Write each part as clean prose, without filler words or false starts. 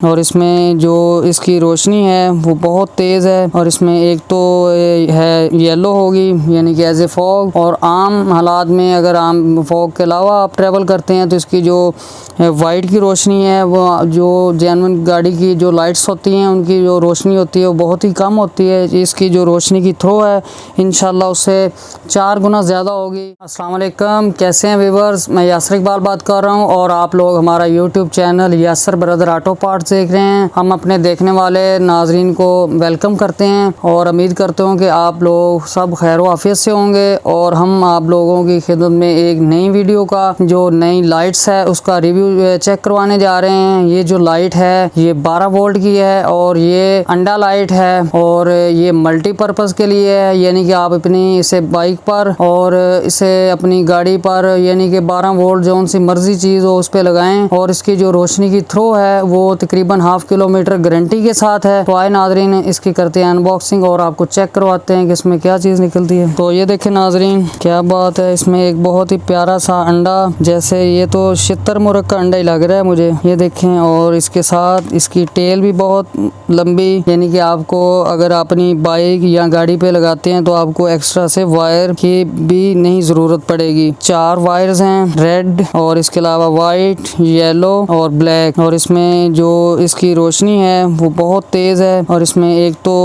और इसमें जो इसकी रोशनी है वो बहुत तेज़ है। और इसमें एक तो है येलो होगी यानी कि एज ए फॉग, और आम हालात में अगर आम फॉग के अलावा आप ट्रैवल करते हैं तो इसकी जो वाइट की रोशनी है वो जो जेन्युइन गाड़ी की जो लाइट्स होती हैं उनकी जो रोशनी होती है वो बहुत ही कम होती है। इसकी जो रोशनी की थ्रो है इंशाल्लाह उससे 4 गुना ज़्यादा होगी। अस्सलाम वालेकुम, कैसे हैं व्यूअर्स, मैं यासर इकबाल बात कर रहा हूँ और आप लोग हमारा YouTube channel Yasar brother auto parts देख रहे हैं। हम अपने देखने वाले नाजरीन को वेलकम करते हैं और उम्मीद करते हूँ कि आप लोग सब खैर आफियत से होंगे। और हम आप लोगों की खिदमत में एक नई वीडियो का जो नई लाइट्स है उसका रिव्यू चेक करवाने जा रहे हैं। ये जो लाइट है ये 12 वोल्ट की है और ये अंडा लाइट है और ये मल्टीपर्पज़ के लिए है, यानी कि आप अपनी इसे बाइक पर और इसे अपनी गाड़ी पर यानी कि 12 वोल्ट जो सी मर्जी चीज़ हो उस पर लगाएं। और इसकी जो रोशनी की थ्रो है वो तकरीबन हाफ किलोमीटर गारंटी के साथ है। तो आए नाजरीन इसकी करते हैं अनबॉक्सिंग और आपको चेक करवाते हैं कि इसमें क्या चीज़ निकलती है। तो ये देखें नाजरीन, क्या बात है, इसमें एक बहुत ही प्यारा सा अंडा, जैसे ये तो शितर मुर्ग का अंडा ही लग रहा है मुझे, ये देखें। और इसके साथ इसकी टेल भी बहुत लंबी, यानी कि आपको अगर अपनी बाइक या गाड़ी पे लगाते हैं तो आपको एक्स्ट्रा से वायर की भी नहीं ज़रूरत पड़ेगी। 4 वायर्स हैं, रेड और इसके अलावा वाइट, येलो और ब्लैक। और इसमें जो इसकी रोशनी है वो बहुत तेज़ है। और इसमें एक तो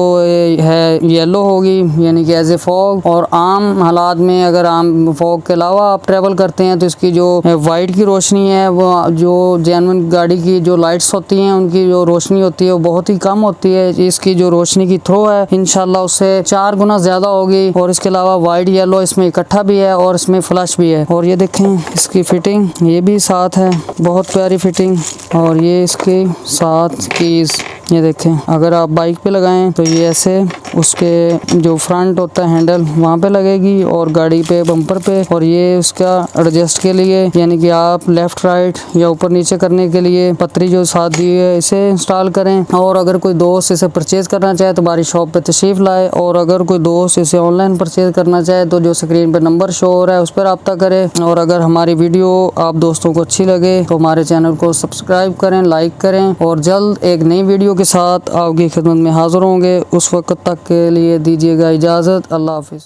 है येलो होगी यानी कि एज ए फॉग, और आम हालात में अगर आम फॉग के अलावा आप ट्रैवल करते हैं तो इसकी जो वाइट की रोशनी है वो जो जेन्युइन गाड़ी की जो लाइट्स होती हैं उनकी जो रोशनी होती है वो बहुत ही कम होती है। इसकी जो रोशनी की थ्रो है इंशाल्लाह उससे 4 गुना ज़्यादा होगी। और इसके अलावा वाइट येलो इसमें इकट्ठा भी है और इसमें फ्लैश भी है। और ये देखें इसकी फिटिंग ये भी साथ है, बहुत प्यारी फिटिंग। और ये इसके साथ कीज़ ये देखें, अगर आप बाइक पे लगाएं तो ये ऐसे उसके जो फ्रंट होता है हैंडल वहाँ पे लगेगी और गाड़ी पे बम्पर पे। और ये उसका एडजस्ट के लिए यानी कि आप लेफ्ट राइट या ऊपर नीचे करने के लिए पतरी जो साथ दी है इसे इंस्टॉल करें। और अगर कोई दोस्त इसे परचेज़ करना चाहे तो हमारी शॉप पे तशरीफ़ लाए, और अगर कोई दोस्त इसे ऑनलाइन परचेज़ करना चाहे तो जो स्क्रीन पर नंबर शो हो रहा है उस पर रब्ता करें। और अगर हमारी वीडियो आप दोस्तों को अच्छी लगे तो हमारे चैनल को सब्सक्राइब करें, लाइक करें। और जल्द एक नई वीडियो के साथ आपकी खिदमत में हाजिर होंगे। उस वक्त तक के लिए दीजिएगा इजाज़त। अल्लाह हाफिज़।